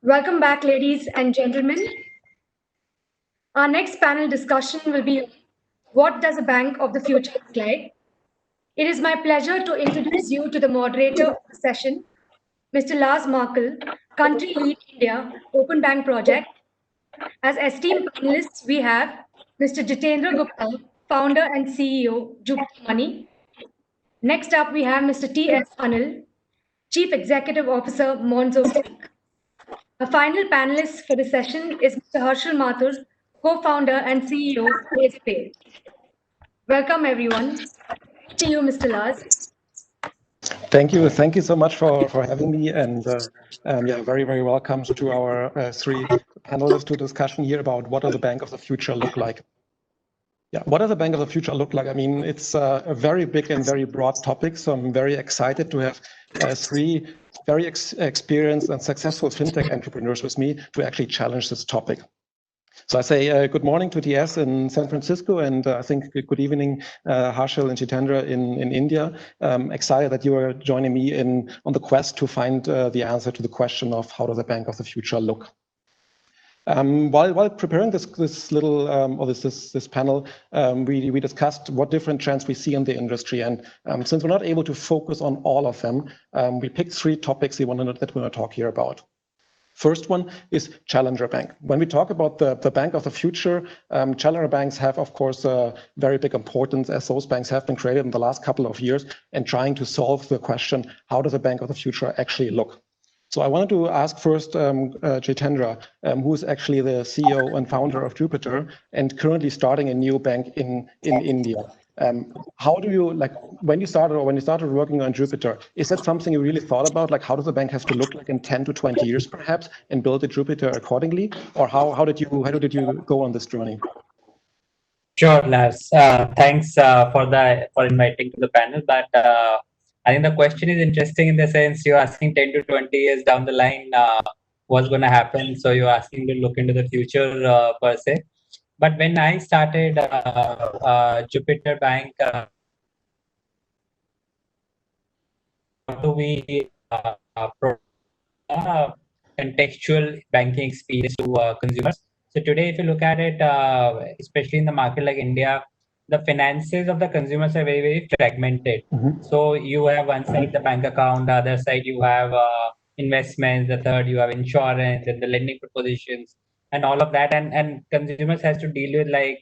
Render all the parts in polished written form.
Welcome back, ladies and gentlemen. Our next panel discussion will be what does a bank of the future look like? It is my pleasure to introduce you to the moderator of the session, Mr. Lars Markull, Country Lead India, Open Bank Project. As esteemed panelists, we have Mr. Jitendra Gupta, founder and CEO, Jupiter Money. Next up, we have Mr. T.S. Anil, Chief Executive Officer, Monzo Bank. A final panelist for the session is Mr. Harshil Mathur, co-founder and CEO, Razorpay. Welcome, everyone. To you, Mr. Lars. Thank you. Thank you so much for having me. And very welcome to our three panelists to discussion here about what does the bank of the future look like. Yeah, what does the bank of the future look like? I mean, it's a very big and very broad topic. So I'm very excited to have three very experienced and successful fintech entrepreneurs with me to actually challenge this topic. So I say good morning to TS in San Francisco, and I think good evening, Harshil and Jitendra in India. Excited that you are joining me on the quest to find the answer to the question of how does the bank of the future look. While preparing this little or this panel, we discussed what different trends we see in the industry, and since we're not able to focus on all of them, we picked three topics that we want to talk here about. First one is challenger bank. When we talk about the bank of the future, challenger banks have, of course, a very big importance, as those banks have been created in the last couple of years and trying to solve the question, how does the bank of the future actually look? So I wanted to ask first Jitendra, who is actually the CEO and founder of Jupiter and currently starting a new bank in India. How do you, when you started working on Jupiter, is that something you really thought about? Like, how does the bank have to look like in 10 to 20 years, perhaps, and build a Jupiter accordingly? Or how did you go on this journey? Sure, Lars. Thanks for inviting to the panel. But I think the question is interesting in the sense you're asking 10 to 20 years down the line what's going to happen. So you're asking to look into the future per se. But when I started Jupiter Bank, how do we provide contextual banking experience to consumers? So today, if you look at it, especially in the market like India, the finances of the consumers are very fragmented. So you have one side the bank account, the other side you have investments, the third you have insurance and the lending propositions and all of that. And consumers has to deal with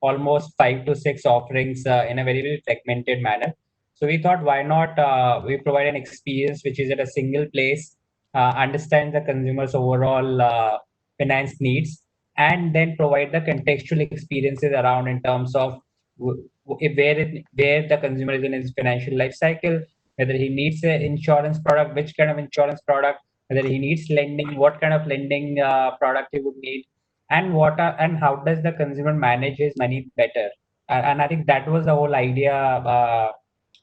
almost 5 to 6 offerings in a very fragmented manner. So we thought, why not we provide an experience which is at a single place, understand the consumer's overall finance needs, and then provide the contextual experiences around in terms of where the consumer is in his financial life cycle, whether he needs an insurance product, which kind of insurance product, whether he needs lending, what kind of lending product he would need, and how does the consumer manage his money better. And I think that was the whole idea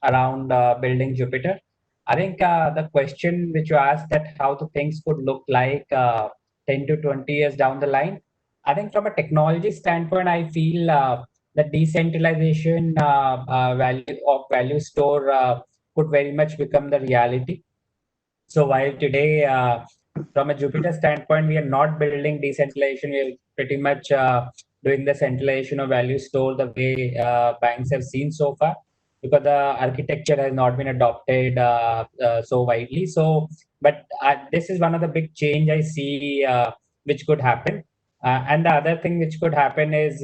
around building Jupiter. I think the question which you asked, that how the things could look like 10 to 20 years down the line, I think from a technology standpoint, I feel the decentralization value store could very much become the reality. So while today, from a Jupiter standpoint, we are not building decentralization, we are pretty much doing the centralization of value store the way banks have seen so far, because the architecture has not been adopted so widely. But this is one of the big change I see which could happen. And the other thing which could happen is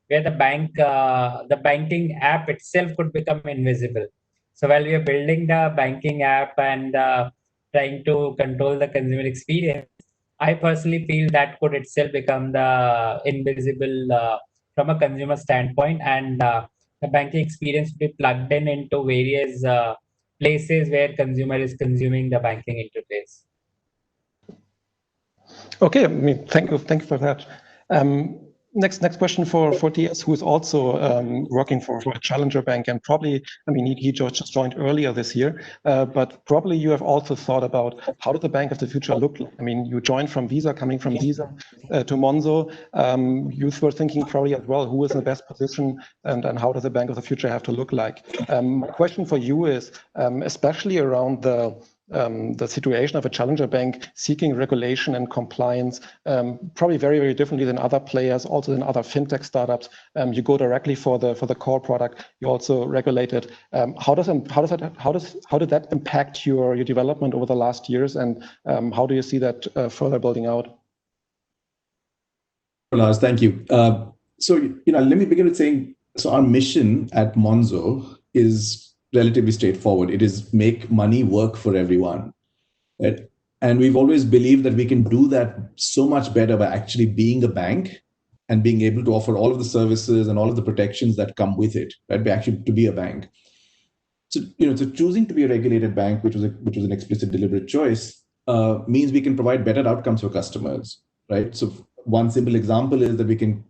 where the banking app itself could become invisible. So while we are building the banking app and trying to control the consumer experience, I personally feel that could itself become the invisible from a consumer standpoint, and the banking experience will be plugged into various places where consumer is consuming the banking interface. Okay, I mean, thank you for that. Next question for TS, who is also working for a challenger bank, and probably, I mean, he just joined earlier this year, but probably you have also thought about how does the bank of the future look like? I mean, you joined from Visa, coming from Visa to Monzo. You were thinking probably as well, who is in the best position and how does the bank of the future have to look like? My question for you is, especially around the the situation of a challenger bank seeking regulation and compliance probably very, very differently than other players, also than other fintech startups. You go directly for the core product. You also regulate it. How did that impact your development over the last years, and how do you see that further building out? Lars, thank you. So let me begin with saying, so our mission at Monzo is relatively straightforward. It is make money work for everyone. Right? And we've always believed that we can do that so much better by actually being a bank and being able to offer all of the services and all of the protections that come with it, right? By actually to be a bank. So, so choosing to be a regulated bank, which was an explicit, deliberate choice, means we can provide better outcomes for customers, right? So one simple example is that we can,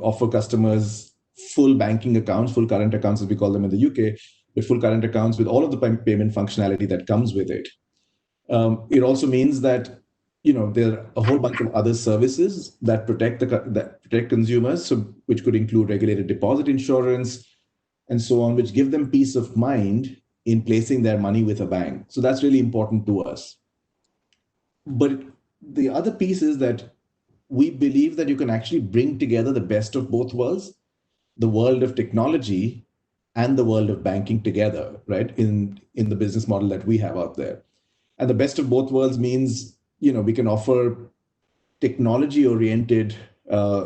offer customers full banking accounts, full current accounts, as we call them in the UK, with full current accounts with all of the payment functionality that comes with it. It also means that there are a whole bunch of other services that protect consumers, so which could include regulated deposit insurance and so on, which give them peace of mind in placing their money with a bank. So that's really important to us. But the other piece is that we believe that you can actually bring together the best of both worlds, the world of technology and the world of banking together, right? In the business model that we have out there. And the best of both worlds means, we can offer technology-oriented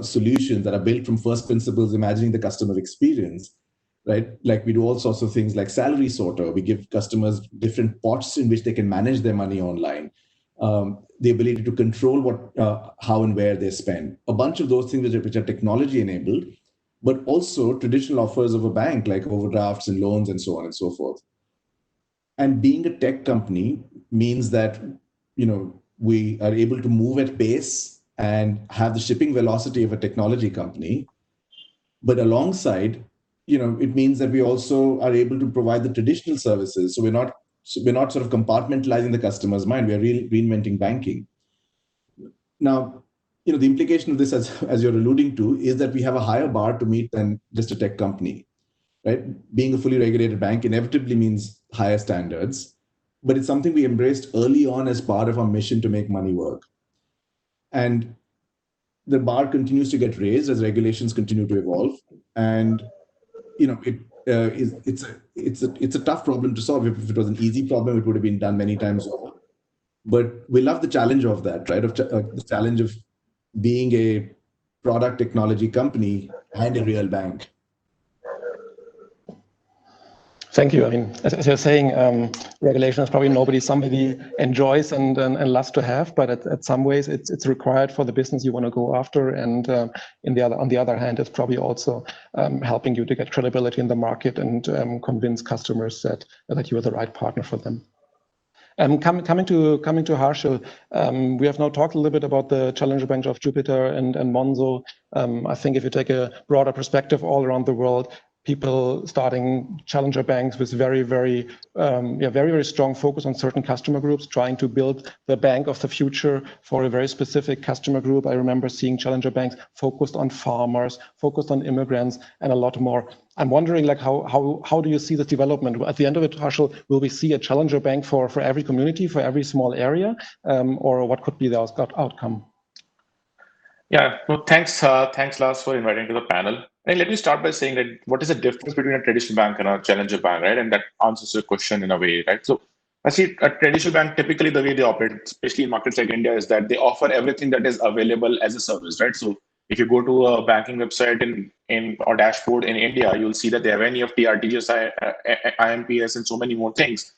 solutions that are built from first principles, imagining the customer experience, right? Like we do all sorts of things like salary sorter. We give customers different pots in which they can manage their money online. The ability to control what, how and where they spend. A bunch of those things which are technology-enabled, but also traditional offers of a bank like overdrafts and loans and so on and so forth. And being a tech company means that, we are able to move at pace and have the shipping velocity of a technology company. But alongside, it means that we also are able to provide the traditional services. So we're not sort of compartmentalizing the customer's mind. We are reinventing banking. Now, the implication of this, as you're alluding to, is that we have a higher bar to meet than just a tech company, right? Being a fully regulated bank inevitably means higher standards, but it's something we embraced early on as part of our mission to make money work. And the bar continues to get raised as regulations continue to evolve. And, it's a tough problem to solve. If it was an easy problem, it would have been done many times over. But we love the challenge of that, right? Of the challenge of being a product technology company and a real bank. Thank you. I mean, as you're saying, regulation is probably somebody enjoys and loves to have, but at some ways it's required for the business you want to go after. And on the other hand, it's probably also helping you to get credibility in the market and convince customers that you are the right partner for them. Coming to Harshil, we have now talked a little bit about the challenger banks of Jupiter and Monzo. I think if you take a broader perspective all around the world, people starting challenger banks with very, very strong focus on certain customer groups, trying to build the bank of the future for a very specific customer group. I remember seeing challenger banks focused on farmers, focused on immigrants, and a lot more. I'm wondering, how do you see the development? At the end of it, Harshil, will we see a challenger bank for every community, for every small area, or what could be the outcome? Yeah, well, thanks, Lars, for inviting to the panel. And let me start by saying that what is the difference between a traditional bank and a challenger bank, right? And that answers your question in a way, right? So I see a traditional bank, typically the way they operate, especially in markets like India, is that they offer everything that is available as a service, right? So if you go to a banking website in or dashboard in India, you'll see that they have NEFT, RTGS, IMPS, and so many more things.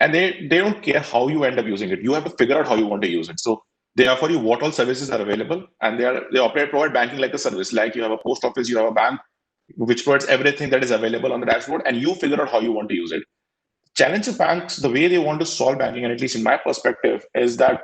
And they don't care how you end up using it. You have to figure out how you want to use it. So they offer you what all services are available, and they provide banking like a service. Like you have a post office, you have a bank, which provides everything that is available on the dashboard, and you figure out how you want to use it. Challenger banks, the way they want to solve banking, and at least in my perspective, is that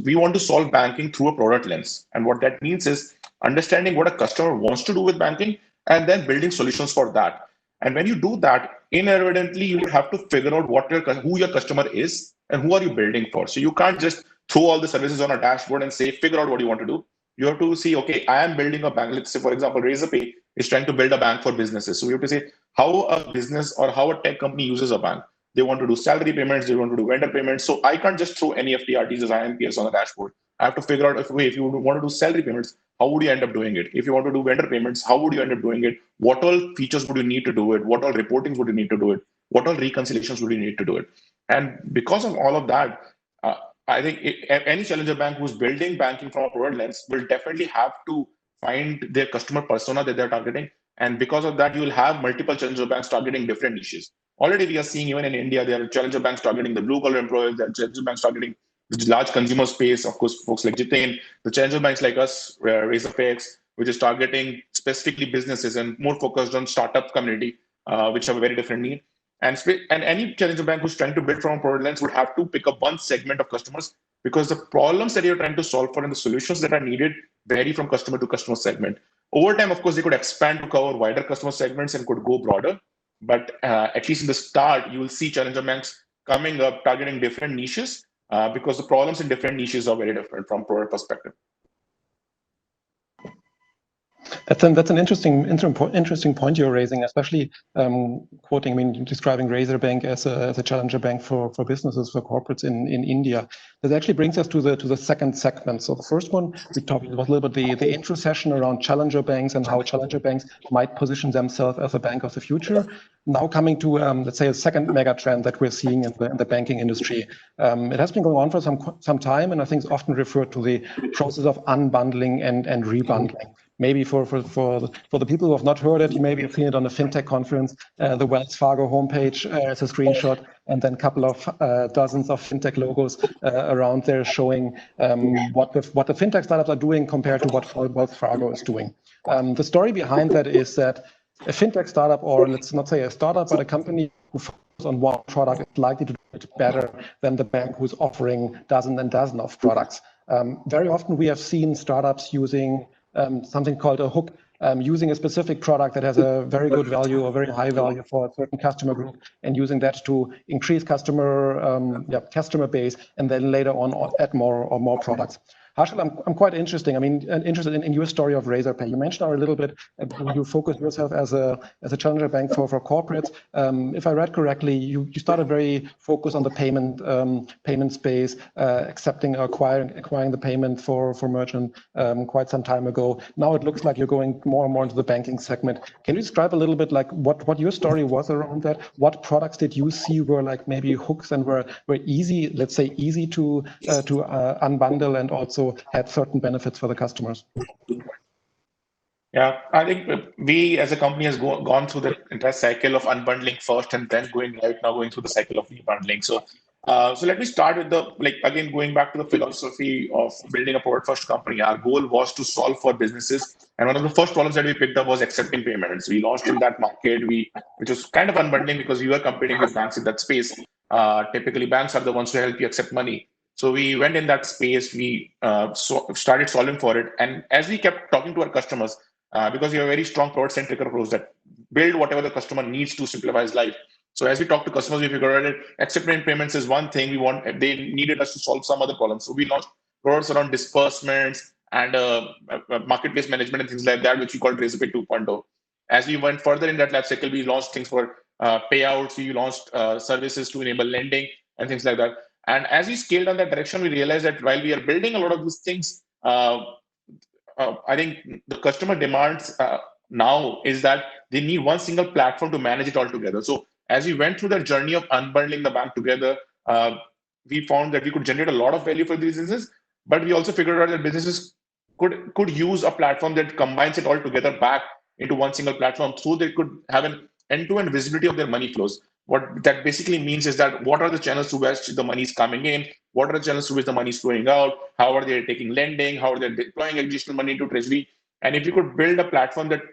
we want to solve banking through a product lens. And what that means is understanding what a customer wants to do with banking, and then building solutions for that. And when you do that, inadvertently, you have to figure out who your customer is and who are you building for. So you can't just throw all the services on a dashboard and say, figure out what you want to do. You have to see, okay, I am building a bank. Let's say, for example, Razorpay is trying to build a bank for businesses. So we have to say how a business or how a tech company uses a bank. They want to do salary payments. They want to do vendor payments. So I can't just throw NEFT, RTGS, IMPS on the dashboard. I have to figure out if you want to do salary payments, how would you end up doing it? If you want to do vendor payments, how would you end up doing it? What all features would you need to do it? What all reportings would you need to do it? What all reconciliations would you need to do it? And because of all of that, I think any challenger bank who's building banking from a product lens will definitely have to find their customer persona that they're targeting. And because of that, you will have multiple challenger banks targeting different niches. Already we are seeing even in India, there are challenger banks targeting the blue collar employees, there are challenger banks targeting the large consumer space, of course, folks like Jitendra, the challenger banks like us, Razorpay, which is targeting specifically businesses and more focused on startup community, which have a very different need. And any challenger bank who's trying to build from a product lens would have to pick up one segment of customers because the problems that you're trying to solve for and the solutions that are needed vary from customer to customer segment. Over time, of course, they could expand to cover wider customer segments and could go broader. But at least in the start, you will see challenger banks coming up targeting different niches because the problems in different niches are very different from product perspective. That's an interesting point you're raising, especially describing Razorbank as a challenger bank for businesses, for corporates in India. That actually brings us to the second segment. So the first one, we talked about a little bit the intro session around challenger banks and how challenger banks might position themselves as a bank of the future. Now coming to, let's say, a second mega trend that we're seeing in the banking industry. It has been going on for some time, and I think it's often referred to the process of unbundling and rebundling. Maybe for the people who have not heard it, you maybe have seen it on a fintech conference, the Wells Fargo homepage as a screenshot, and then a couple of dozens of fintech logos around there showing what the fintech startups are doing compared to what Wells Fargo is doing. The story behind that is that a fintech startup, or let's not say a startup, but a company who focuses on one product is likely to do it better than the bank who's offering dozens and dozens of products. Very often we have seen startups using something called a hook, using a specific product that has a very good value or very high value for a certain customer group, and using that to increase customer base, and then later on add more products. Harshil, I'm quite interested in your story of Razorpay. You mentioned a little bit you focus yourself as a challenger bank for corporates. If I read correctly, you started very focused on the payment space, accepting acquiring the payment for merchant quite some time ago. Now it looks like you're going more and more into the banking segment. Can you describe a little bit like what your story was around that? What products did you see were like maybe hooks and were easy, let's say easy to unbundle and also had certain benefits for the customers? Yeah, I think we as a company has gone through the entire cycle of unbundling first and then going through the cycle of rebundling. So let me start with going back to the philosophy of building a product first company. Our goal was to solve for businesses. And one of the first problems that we picked up was accepting payments. We launched in that market, which was kind of unbundling because we were competing with banks in that space. Typically banks are the ones who help you accept money. So we went in that space, we started solving for it. And as we kept talking to our customers, because we have a very strong product-centric approach that build whatever the customer needs to simplify his life. So as we talk to customers, we figured out that accepting payments is one thing they needed us to solve some other problems. So we launched products around disbursements and marketplace management and things like that, which we called Razorpay 2.0. As we went further in that life cycle, we launched things for payouts, we launched services to enable lending and things like that. And as we scaled on that direction, we realized that while we are building a lot of these things, I think the customer demands now is that they need one single platform to manage it all together. So as we went through that journey of unbundling the bank together, we found that we could generate a lot of value for these businesses, but we also figured out that businesses could use a platform that combines it all together back into one single platform, so they could have an end-to-end visibility of their money flows. What that basically means is that what are the channels through which the money is coming in? What are the channels through which the money is flowing out? How are they taking lending? How are they deploying additional money into treasury? And if you could build a platform that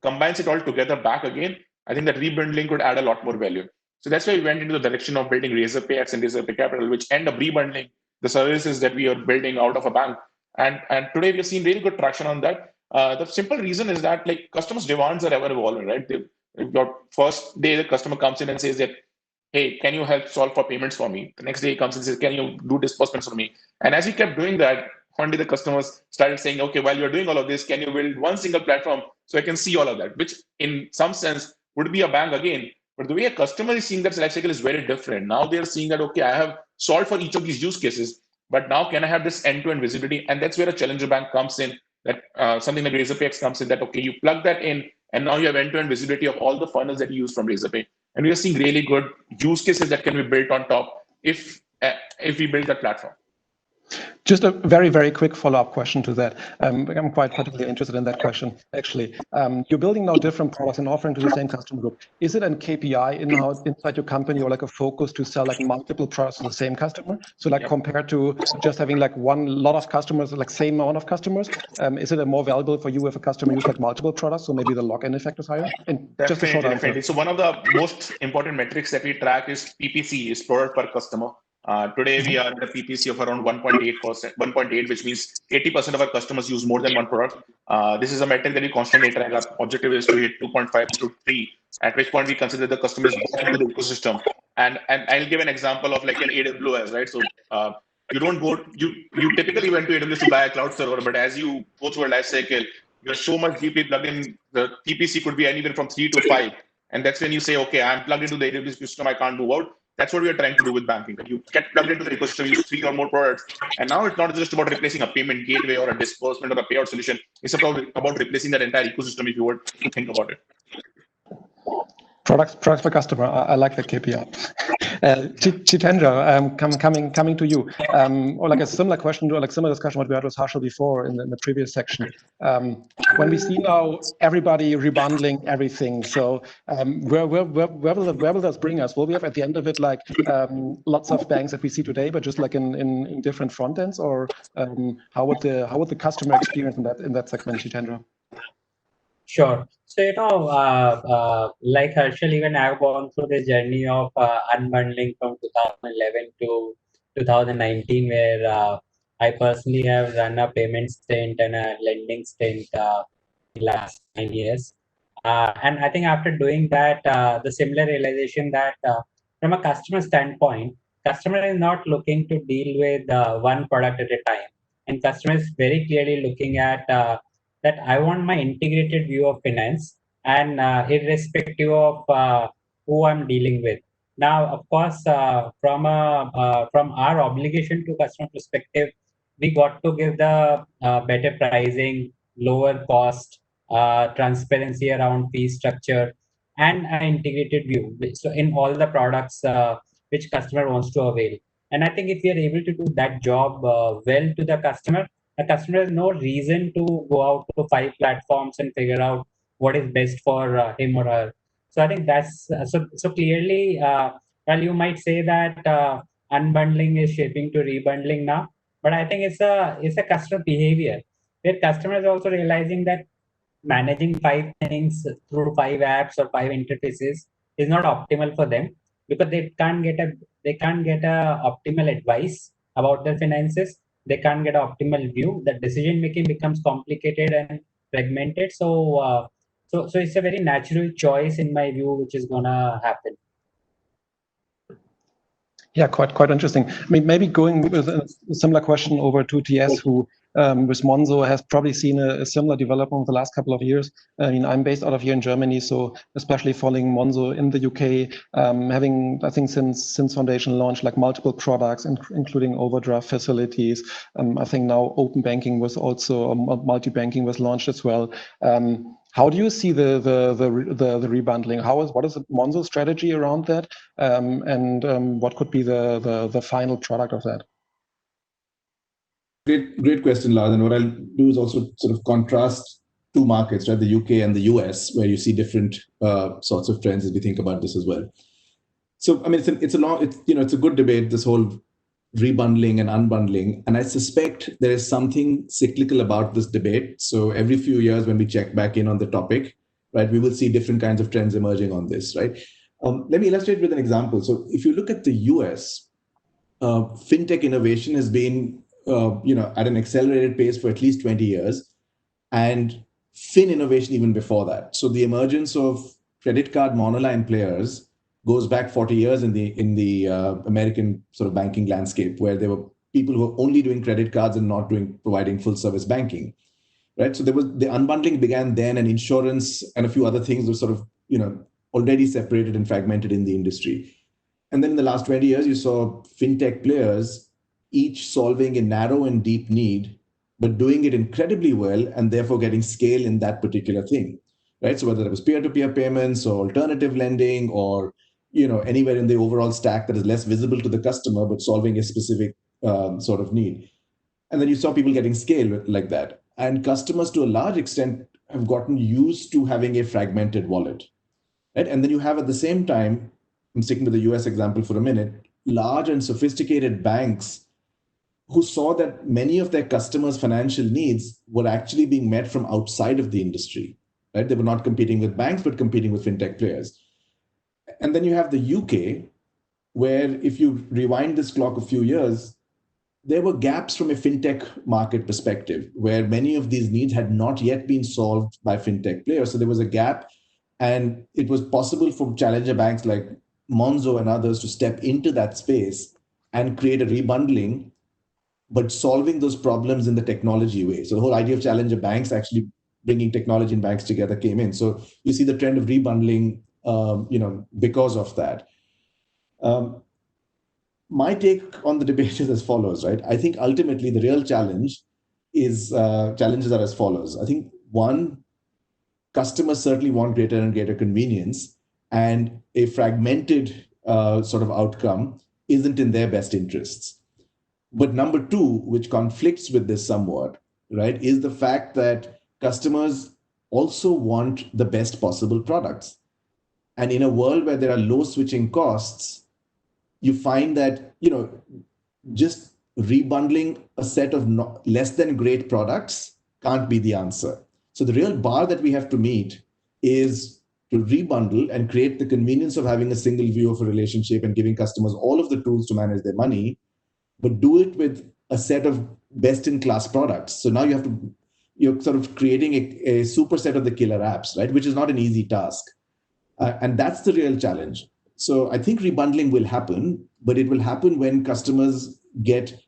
combines it all together back again, I think that rebundling could add a lot more value. So that's why we went into the direction of building Razorpay X and Razorpay Capital, which end up rebundling the services that we are building out of a bank. And today we have seen really good traction on that. The simple reason is that customers' demands are ever evolving, right? Your first day, the customer comes in and says that, hey, can you help solve for payments for me? The next day he comes and says, can you do disbursements for me? And as we kept doing that, one day the customers started saying, okay, while you're doing all of this, can you build one single platform so I can see all of that? Which in some sense would be a bank again, But the way a customer is seeing that life cycle is very different. Now they're seeing that, okay, I have solved for each of these use cases, but now can I have this end-to-end visibility? And that's where a challenger bank comes in, that something like Razorpay comes in, that, okay, you plug that in, and now you have end-to-end visibility of all the funnels that you use from Razorpay. And we are seeing really good use cases that can be built on top if we build that platform. Just a very, very quick follow-up question to that. I'm quite particularly interested in that question, actually. You're building now different products and offering to the same customer group. Is it a KPI inside your company, or like a focus to sell like multiple products to the same customer? So like compared to just having like one lot of customers, like same amount of customers, is it more valuable for you if a customer uses like multiple products, so maybe the lock-in effect is higher? And just a short answer. Definitely. So one of the most important metrics that we track is PPC, is product per customer. Today, we are at a PPC of around 1.8%, which means 80% of our customers use more than one product. This is a metric that we constantly track. Our objective is to hit 2.5 to 3, at which point we consider the customers into the ecosystem. And I'll give an example of like an AWS, right? So you don't go, you typically went to AWS to buy a cloud server, but as you go through a life cycle, you're so much deeply plugged in. The PPC could be anywhere from 3 to 5. And that's when you say, okay, I'm plugged into the AWS system, I can't move out. That's what we are trying to do with banking. You get plugged into the ecosystem, use 3 or more products. And now it's not just about replacing a payment gateway or a disbursement or a payout solution. It's about replacing that entire ecosystem, if you were to think about it. Products per customer. I like that KPI. Jitendra, coming to you, or like a similar question, or like similar discussion what we had with Harshil before in the previous section. When we see now everybody rebundling everything, so where will this bring us? Will we have at the end of it like lots of banks that we see today, but just like in different front ends, or how would the customer experience in that segment, Jitendra? Sure. So, like Harshil, even I've gone through the journey of unbundling from 2011 to 2019, where I personally have run a payment stint and a lending stint in the last 9 years. And I think after doing that, the similar realization that from a customer standpoint, customer is not looking to deal with one product at a time. And customer is very clearly looking at that I want my integrated view of finance, and irrespective of who I'm dealing with. Now, of course, from our obligation to customer perspective, we got to give the better pricing, lower cost, transparency around fee structure, and an integrated view. So in all the products which customer wants to avail. And I think if we are able to do that job well to the customer has no reason to go out to 5 platforms and figure out what is best for him or her. So I think that's so clearly. Well, you might say that unbundling is shaping to rebundling now, but I think it's a customer behavior where customers are also realizing that managing 5 things through 5 apps or 5 interfaces is not optimal for them, because they can't get a optimal advice about their finances. They can't get an optimal view. The decision making becomes complicated and fragmented. So it's a very natural choice in my view, which is gonna happen. Yeah, quite interesting. I mean, maybe going with a similar question over to TS, who with Monzo has probably seen a similar development over the last couple of years. I mean, I'm based out of here in Germany, so especially following Monzo in the UK, having, I think since Foundation launched like multiple products, including overdraft facilities. I think now open banking was also, multi-banking was launched as well. How do you see the rebundling? What is the Monzo strategy around that? And what could be the final product of that? Great question, Lars. And what I'll do is also sort of contrast 2 markets, right? The UK and the US, where you see different sorts of trends as we think about this as well. So, I mean, it's a good debate, this whole rebundling and unbundling. And I suspect there is something cyclical about this debate. So every few years when we check back in on the topic, right, we will see different kinds of trends emerging on this, right? Let me illustrate with an example. So if you look at the US, fintech innovation has been at an accelerated pace for at least 20 years, and fin innovation even before that. So the emergence of credit card monoline players goes back 40 years in the American sort of banking landscape, where there were people who were only doing credit cards and not providing full service banking, right? So there was the unbundling began then, and insurance and a few other things were sort of already separated and fragmented in the industry. And then in the last 20 years, you saw fintech players each solving a narrow and deep need, but doing it incredibly well and therefore getting scale in that particular thing, right? So whether it was peer-to-peer payments or alternative lending or anywhere in the overall stack that is less visible to the customer, but solving a specific sort of need. And then you saw people getting scale like that. And customers, to a large extent, have gotten used to having a fragmented wallet, right? And then you have, at the same time, I'm sticking to the US example for a minute, large and sophisticated banks who saw that many of their customers' financial needs were actually being met from outside of the industry, right? They were not competing with banks, but competing with fintech players. And then you have the UK, where if you rewind this clock a few years, there were gaps from a fintech market perspective, where many of these needs had not yet been solved by fintech players. So there was a gap, and it was possible for challenger banks like Monzo and others to step into that space and create a rebundling, but solving those problems in the technology way. So the whole idea of challenger banks actually bringing technology and banks together came in. So you see the trend of rebundling, because of that. My take on the debate is as follows, right? I think ultimately the real challenges are as follows. I think one, customers certainly want greater and greater convenience, and a fragmented sort of outcome isn't in their best interests. But number two, which conflicts with this somewhat, right, is the fact that customers also want the best possible products. And in a world where there are low switching costs, you find that, just rebundling a set of less than great products can't be the answer. So the real bar that we have to meet is to rebundle and create the convenience of having a single view of a relationship and giving customers all of the tools to manage their money, but do it with a set of best-in-class products. So now you're sort of creating a superset of the killer apps, right? Which is not an easy task. And that's the real challenge. So I think rebundling will happen, but it will happen when customers get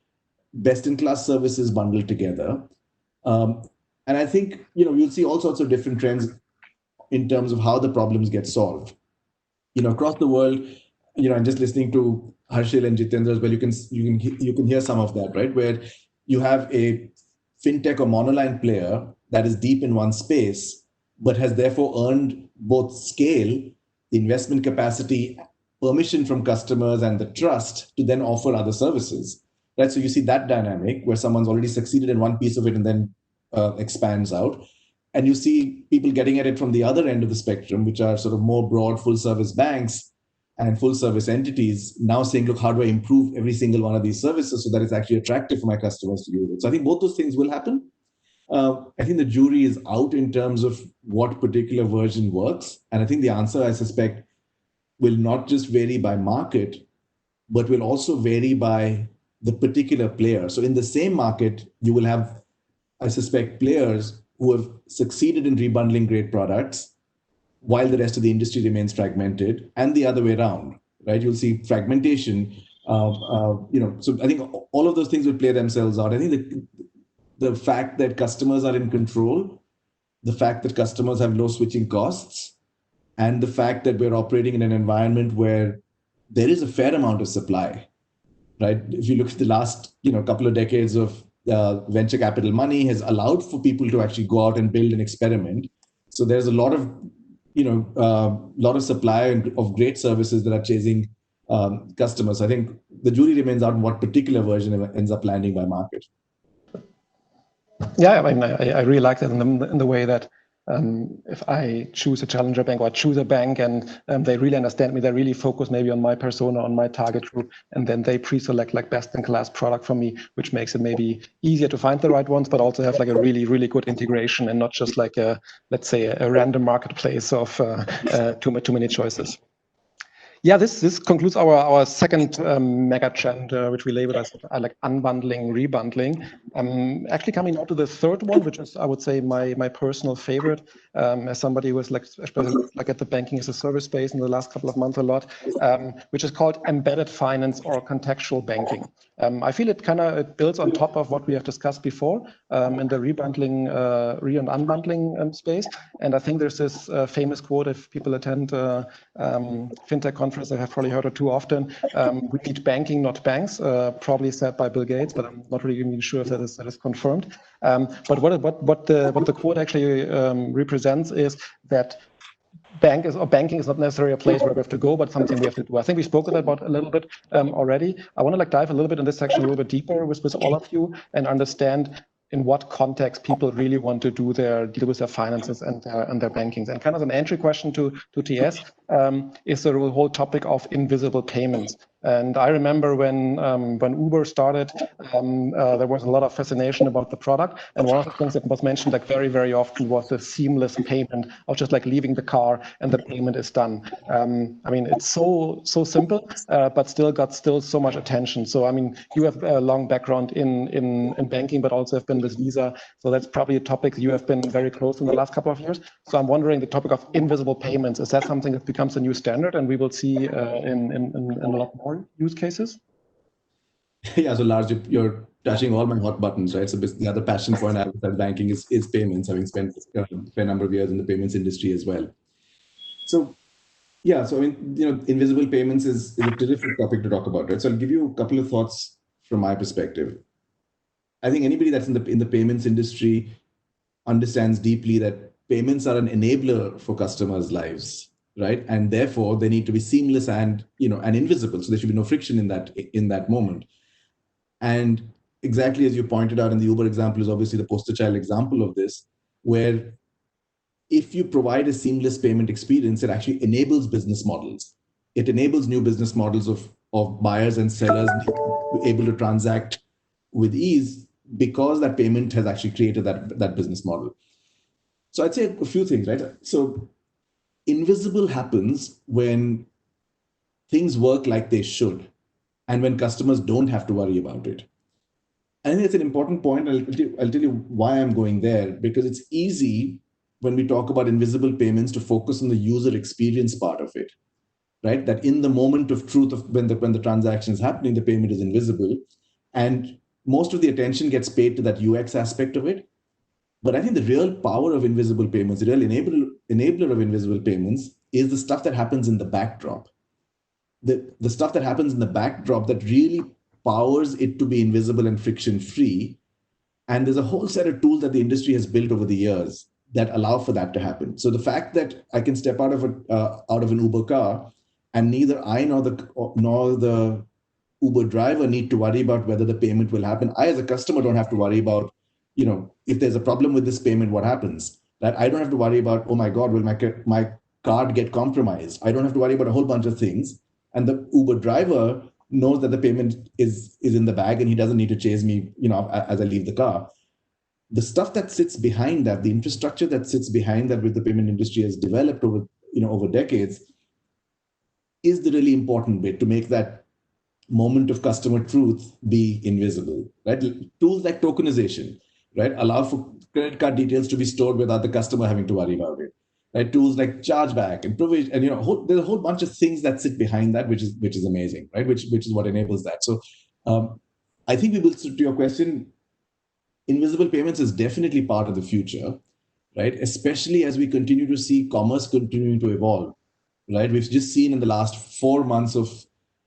best-in-class services bundled together. And I think, you'll see all sorts of different trends in terms of how the problems get solved. Across the world, and just listening to Harshil and Jitendra as well, you can hear some of that, right? Where you have a fintech or monoline player that is deep in one space, but has therefore earned both scale, investment capacity, permission from customers, and the trust to then offer other services, right? So you see that dynamic where someone's already succeeded in one piece of it and then expands out. And you see people getting at it from the other end of the spectrum, which are sort of more broad full service banks and full service entities now saying, look, how do I improve every single one of these services so that it's actually attractive for my customers to use it? So I think both those things will happen. I think the jury is out in terms of what particular version works. And I think the answer, I suspect, will not just vary by market, but will also vary by the particular player. So in the same market, you will have, I suspect, players who have succeeded in rebundling great products while the rest of the industry remains fragmented, and the other way around, right? You'll see fragmentation. So I think all of those things will play themselves out. I think the fact that customers are in control, the fact that customers have low switching costs, and the fact that we're operating in an environment where there is a fair amount of supply, right? If you look at the last couple of decades of venture capital money has allowed for people to actually go out and build and experiment. So there's a lot of supply of great services that are chasing customers. I think the jury remains out on what particular version ends up landing by market. Yeah, I mean, I really like that in the way that if I choose a challenger bank or I choose a bank and they really understand me, they really focus maybe on my persona, on my target group, and then they pre-select like best-in-class product for me, which makes it maybe easier to find the right ones, but also have like a really, really good integration and not just like let's say a random marketplace of too many choices. Yeah, this concludes our second mega trend, which we labeled as like unbundling, rebundling. Actually, coming out to the third one, which is, I would say, my personal favorite, as somebody who was especially at the banking as a service space in the last couple of months a lot, which is called embedded finance or contextual banking. I feel it builds on top of what we have discussed before in the rebundling, and unbundling space. And I think there's this famous quote, if people attend fintech conference, I have probably heard it too often. We need banking, not banks. Probably said by Bill Gates, but I'm not really even sure if that is confirmed. But what the quote actually represents is that banking is not necessarily a place where we have to go, but something we have to do. I think we spoke about a little bit already. I want to dive a little bit in this section a little bit deeper with all of you and understand in what context people really want to deal with their finances and their bankings. And kind of an entry question to TS is the whole topic of invisible payments. And I remember when Uber started, there was a lot of fascination about the product. And one of the things that was mentioned very, very often was the seamless payment of just leaving the car and the payment is done. I mean, it's so simple, but still got so much attention. So, I mean, you have a long background in banking, but also have been with Visa. So that's probably a topic you have been very close in the last couple of years. So I'm wondering, the topic of invisible payments, is that something that becomes a new standard and we will see in a lot more use cases? Yeah, so Lars, you're touching all my hot buttons, right? So the other passion point I have with banking is payments, having spent a fair number of years in the payments industry as well. So yeah, so I mean, invisible payments is a terrific topic to talk about, right? So I'll give you a couple of thoughts from my perspective. I think anybody that's in the payments industry understands deeply that payments are an enabler for customers' lives, right? And therefore they need to be seamless and invisible. So there should be no friction in that moment. And exactly as you pointed out, in the Uber example is obviously the poster child example of this, where if you provide a seamless payment experience, it actually enables business models. It enables new business models of buyers and sellers able to transact with ease because that payment has actually created that business model. So I'd say a few things, right? So invisible happens when things work like they should and when customers don't have to worry about it. I think it's an important point. I'll tell you why I'm going there, because it's easy when we talk about invisible payments to focus on the user experience part of it, right? That in the moment of truth of when the transaction is happening, the payment is invisible. And most of the attention gets paid to that UX aspect of it. But I think the real power of invisible payments, the real enabler of invisible payments is the stuff that happens in the backdrop. The stuff that happens in the backdrop that really powers it to be invisible and friction-free. And there's a whole set of tools that the industry has built over the years that allow for that to happen. So the fact that I can step out of an Uber car and neither I nor the Uber driver need to worry about whether the payment will happen. I, as a customer, don't have to worry about, if there's a problem with this payment, what happens? That I don't have to worry about, oh my God, will my card get compromised? I don't have to worry about a whole bunch of things. And the Uber driver knows that the payment is in the bag and he doesn't need to chase me, as I leave the car. The stuff that sits behind that, the infrastructure that sits behind that, which the payment industry has developed over decades, is the really important bit to make that moment of customer truth be invisible, right? Tools like tokenization, right, allow for credit card details to be stored without the customer having to worry about it. Right? Tools like chargeback and provision, and there's a whole bunch of things that sit behind that, which is amazing, right? Which is what enables that. So, I think we will, to your question, invisible payments is definitely part of the future, right? Especially as we continue to see commerce continuing to evolve, right? We've just seen in the last 4 months of,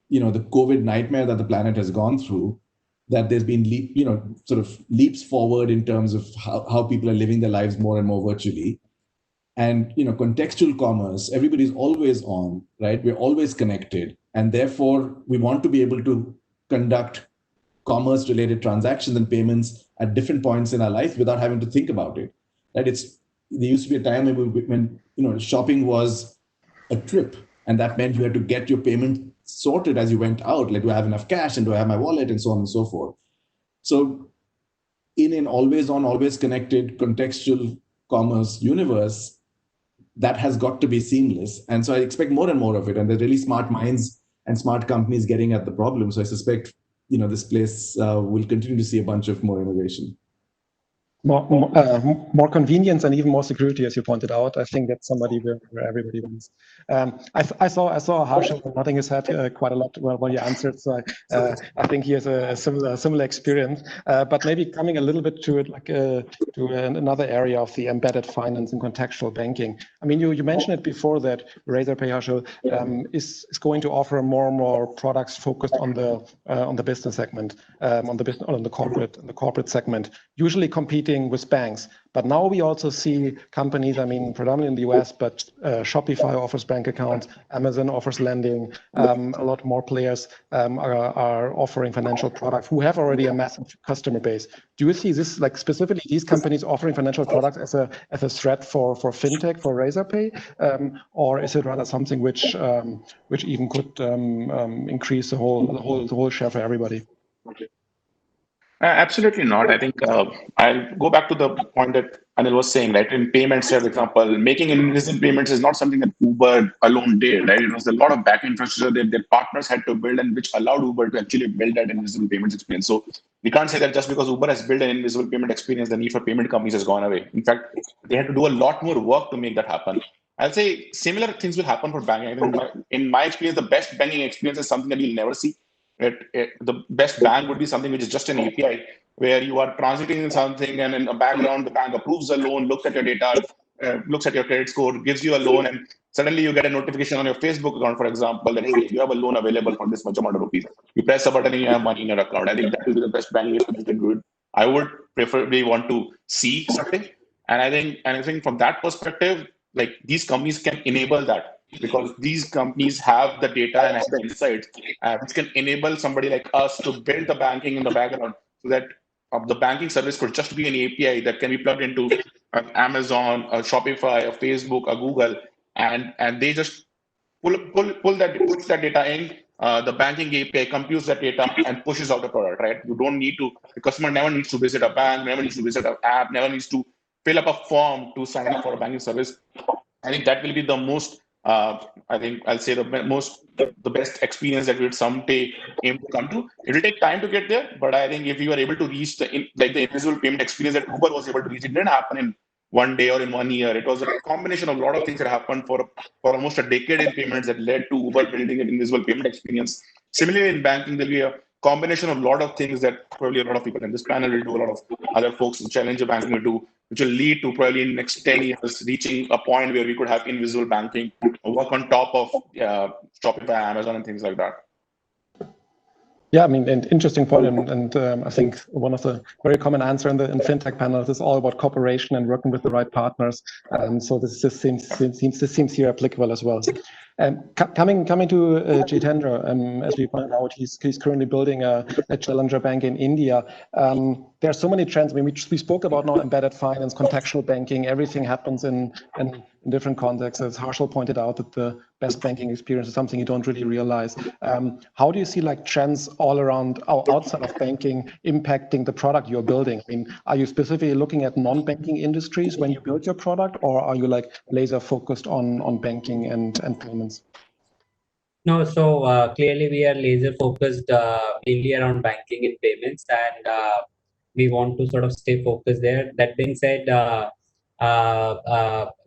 the COVID nightmare that the planet has gone through, that there's been, sort of leaps forward in terms of how people are living their lives more and more virtually. And, contextual commerce, everybody's always on, right? We're always connected. And therefore, we want to be able to conduct commerce-related transactions and payments at different points in our life without having to think about it. Right? There used to be a time when shopping was a trip, and that meant you had to get your payment sorted as you went out. Like, do I have enough cash, and do I have my wallet, and so on and so forth. So, in an always on, always connected contextual commerce universe, that has got to be seamless. And so I expect more and more of it. And there's really smart minds and smart companies getting at the problem. So I suspect, this place will continue to see a bunch of more innovation. More convenience and even more security, as you pointed out. I think that's somebody where everybody wins. I saw Harshil nodding his head quite a lot while you answered. So I think he has a similar experience. But maybe coming a little bit to it, like to another area of the embedded finance and contextual banking. I mean, you mentioned it before that Razorpay, Harshil, is going to offer more and more products focused on the business segment, on the corporate segment, usually competing with banks. But now we also see companies, I mean, predominantly in the US, but Shopify offers bank accounts, Amazon offers lending, a lot more players are offering financial products who have already a massive customer base. Do you see this, like specifically these companies offering financial products as a threat for fintech, for Razorpay, or is it rather something which even could increase the whole share for everybody? Absolutely not. I think I'll go back to the point that Anil was saying, right? In payments, for example, making instant payments is not something that Uber alone did, right? It was a lot of back infrastructure that their partners had to build and which allowed Uber to actually build that invisible payments experience. So we can't say that just because Uber has built an invisible payment experience, the need for payment companies has gone away. In fact, they had to do a lot more work to make that happen. I'll say similar things will happen for banking. I think in my experience, the best banking experience is something that you'll never see. The best bank would be something which is just an API where you are transiting in something and in the background, the bank approves the loan, looks at your data, looks at your credit score, gives you a loan, and suddenly you get a notification on your Facebook account, for example, that, hey, you have a loan available for this much amount of rupees. You press a button and you have money in your account. I think that will be the best banking experience you can do. I would preferably want to see something. And I think from that perspective, like these companies can enable that, because these companies have the data and have the insights, which can enable somebody like us to build the banking in the background, so that the banking service could just be an API that can be plugged into Amazon, a Shopify, a Facebook, a Google, and they just push that data in. The banking API computes that data and pushes out the product, right? You don't need to, the customer never needs to visit a bank, never needs to visit an app, never needs to fill up a form to sign up for a banking service. I think that will be the most, I think I'll say the best experience that we would someday aim to come to. It will take time to get there, but I think if you are able to reach the invisible payment experience that Uber was able to reach, it didn't happen in 1 day or in 1 year. It was a combination of a lot of things that happened for almost a decade in payments that led to Uber building an invisible payment experience. Similarly, in banking, there'll be a combination of a lot of things that probably a lot of people in this panel will do, a lot of other folks in Challenger Banking will do, which will lead to probably in the next 10 years reaching a point where we could have invisible banking work on top of Shopify, Amazon, and things like that. Yeah, I mean, an interesting point, and I think one of the very common answer in fintech panels is all about cooperation and working with the right partners. So this seems here applicable as well. Coming to Jitendra, as we pointed out, he's currently building a challenger bank in India. There are so many trends. I mean, we spoke about now embedded finance, contextual banking. Everything happens in different contexts. As Harshil pointed out, that the best banking experience is something you don't really realize. How do you see like trends all around outside of banking impacting the product you're building? I mean, are you specifically looking at non-banking industries when you build your product, or are you like laser focused on banking and payments? No, so clearly we are laser focused mainly around banking and payments, and we want to sort of stay focused there. That being said,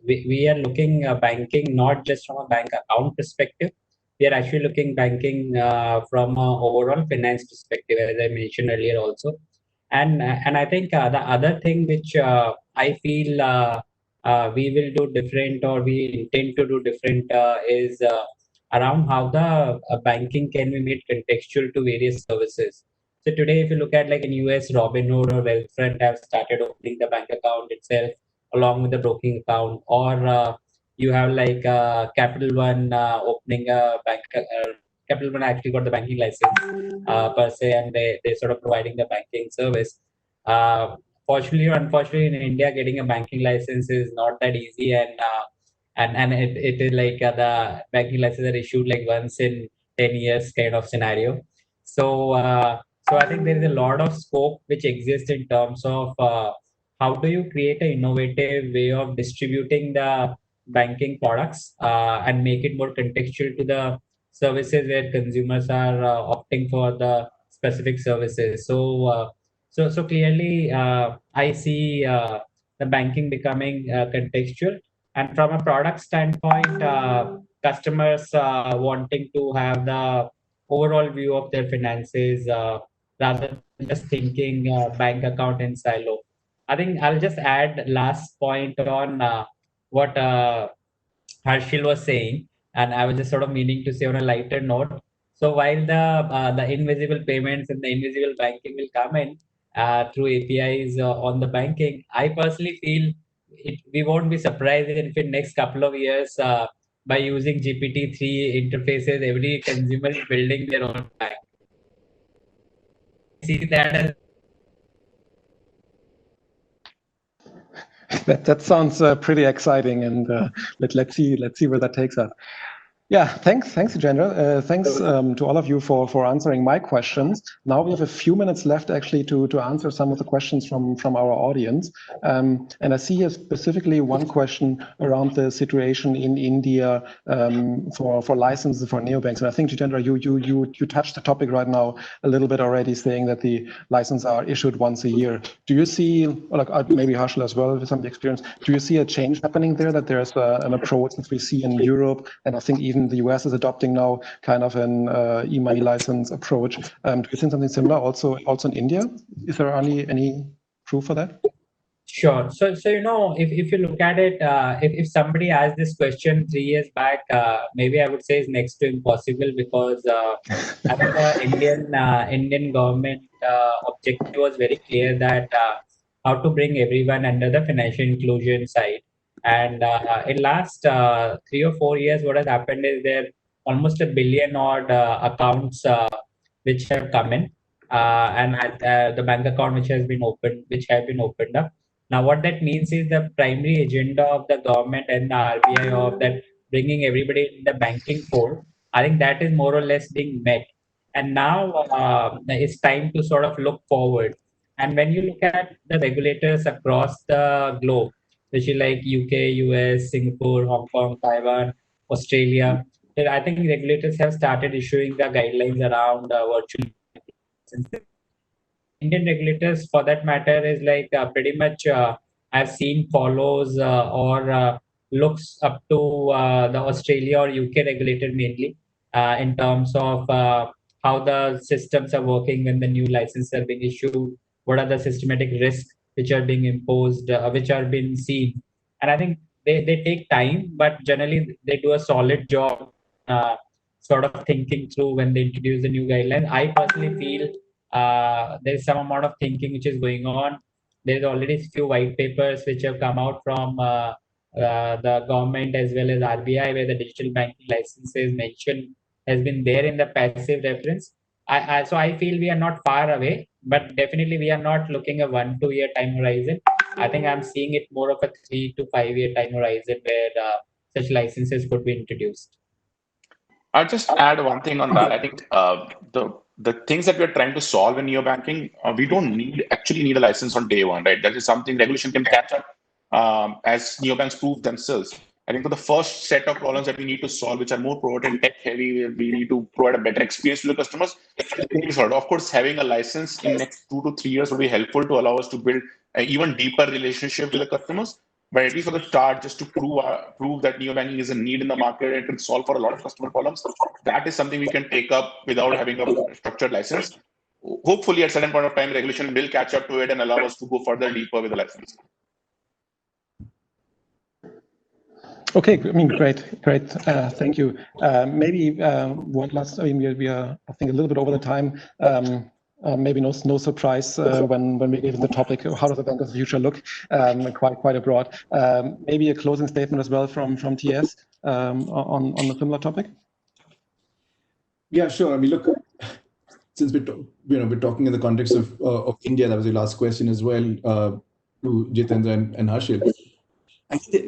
we are looking banking not just from a bank account perspective. We are actually looking banking from an overall finance perspective, as I mentioned earlier also. And I think the other thing which I feel we will do different, or we intend to do different, is around how the banking can be made contextual to various services. So today, if you look at like in US, Robinhood or Wealthfront have started opening the bank account itself along with the broking account, or you have like Capital One opening a bank. Capital One actually got the banking license per se, and they sort of providing the banking service. Fortunately or unfortunately, in India, getting a banking license is not that easy, and it is like the banking licenses are issued like once in 10 years kind of scenario. So I think there is a lot of scope which exists in terms of how do you create an innovative way of distributing the banking products and make it more contextual to the services where consumers are opting for the specific services. So clearly, I see the banking becoming contextual, and from a product standpoint, customers wanting to have the overall view of their finances rather than just thinking bank account in silo. I think I'll just add last point on what Harshil was saying, and I was just sort of meaning to say on a lighter note. So while the invisible payments and the invisible banking will come in through APIs on the banking, I personally feel we won't be surprised if in next couple of years by using GPT-3 interfaces, every consumer is building their own bank. See that as That sounds pretty exciting, and let's see where that takes us. Yeah, thanks, Jitendra. Thanks to all of you for answering my questions. Now we have a few minutes left actually to answer some of the questions from our audience. And I see here specifically one question around the situation in India for licenses for neobanks. And I think, Jitendra, you touched the topic right now a little bit already, saying that the licenses are issued once a year. Do you see, like maybe Harshil as well with some experience, do you see a change happening there, that there's an approach that we see in Europe, and I think even the US is adopting now kind of an e-money license approach. Do you think something similar also in India? Is there any proof for that? Sure. So if you look at it, if somebody asked this question 3 years back, maybe I would say it's next to impossible, because I think the Indian government objective was very clear that how to bring everyone under the financial inclusion side. And in last 3 or 4 years, what has happened is there almost a billion odd accounts which have come in, and the bank account which have been opened up. Now, what that means is the primary agenda of the government and the RBI of that bringing everybody in the banking fold, I think that is more or less being met. And now it's time to sort of look forward. And when you look at the regulators across the globe, which is like UK, US, Singapore, Hong Kong, Taiwan, Australia, I think regulators have started issuing the guidelines around virtual licenses. Indian regulators, for that matter, is like pretty much I've seen follows or looks up to the Australia or UK regulator mainly in terms of how the systems are working when the new licenses are being issued, what are the systematic risks which are being imposed, which are being seen. And I think they take time, but generally they do a solid job sort of thinking through when they introduce the new guidelines. I personally feel there's some amount of thinking which is going on. There's already a few white papers which have come out from the government as well as RBI, where the digital banking licenses mentioned has been there in the passive reference. So I feel we are not far away, but definitely we are not looking at 1-2 year time horizon. I think I'm seeing it more of a 3 to 5 year time horizon where such licenses could be introduced. I'll just add one thing on that. I think the things that we're trying to solve in neobanking, we don't actually need a license on day one, right? That is something regulation can catch up as neobanks prove themselves. I think for the first set of problems that we need to solve, which are more product and tech heavy, we need to provide a better experience to the customers. Of course, having a license in next 2 to 3 years will be helpful to allow us to build an even deeper relationship with the customers. But at least for the start, just to prove that neobanking is a need in the market and can solve for a lot of customer problems, that is something we can take up without having a structured license. Hopefully, at a certain point of time, regulation will catch up to it and allow us to go further deeper with the license. Okay, I mean, great. Thank you. Maybe one last. I mean, we are, I think, a little bit over the time. Maybe no surprise when we gave the topic, how does the bank of the future look? Quite abroad. Maybe a closing statement as well from TS on a similar topic. Yeah, sure. I mean, look, since we're talking in the context of India, that was your last question as well to Jitendra and Harshil.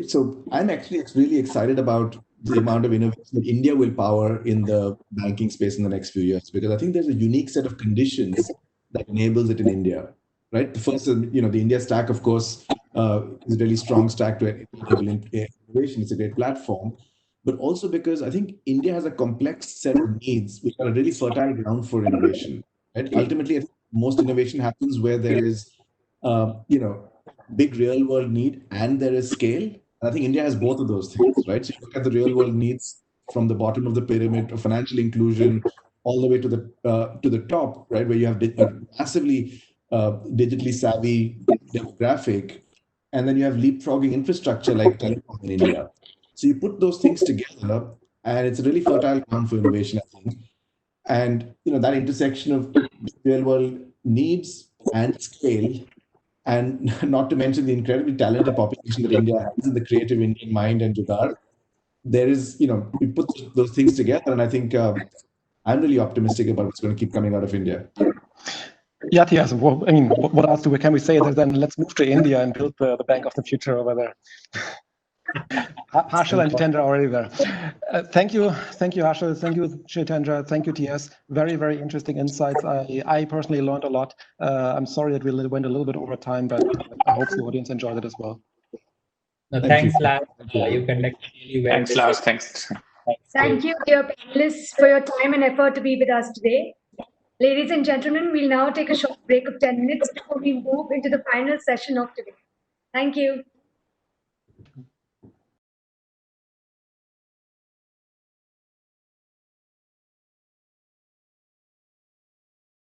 So I'm actually really excited about the amount of innovation that India will power in the banking space in the next few years, because I think there's a unique set of conditions that enables it in India, right? The first, the India stack, of course, is a really strong stack to enable innovation. It's a great platform, but also because I think India has a complex set of needs which are a really fertile ground for innovation. Right? Ultimately, I think most innovation happens where there is, big real world need and there is scale. And I think India has both of those things, right? So you look at the real world needs from the bottom of the pyramid of financial inclusion all the way to the top, right, where you have a massively digitally savvy demographic, and then you have leapfrogging infrastructure like telecom in India. So you put those things together, and it's a really fertile ground for innovation, I think. And that intersection of real world needs and scale, and not to mention the incredibly talented population that India has in the creative Indian mind and jugaad, there is, we put those things together, and I think I'm really optimistic about what's going to keep coming out of India. Yeah, yes. Well, I mean, what else can we say? Then let's move to India and build the bank of the future over there. Harshil and Jitendra are already there. Thank you, Harshil. Thank you, Jitendra. Thank you, TS. Very, very interesting insights. I personally learned a lot. I'm sorry that we went a little bit over time, but I hope the audience enjoyed it as well. No, thanks, Lars. You conducted really well. Thanks, Lars. Thanks. Thank you, dear panelists, for your time and effort to be with us today. Ladies and gentlemen, we'll now take a short break of 10 minutes before we move into the final session of today. Thank you.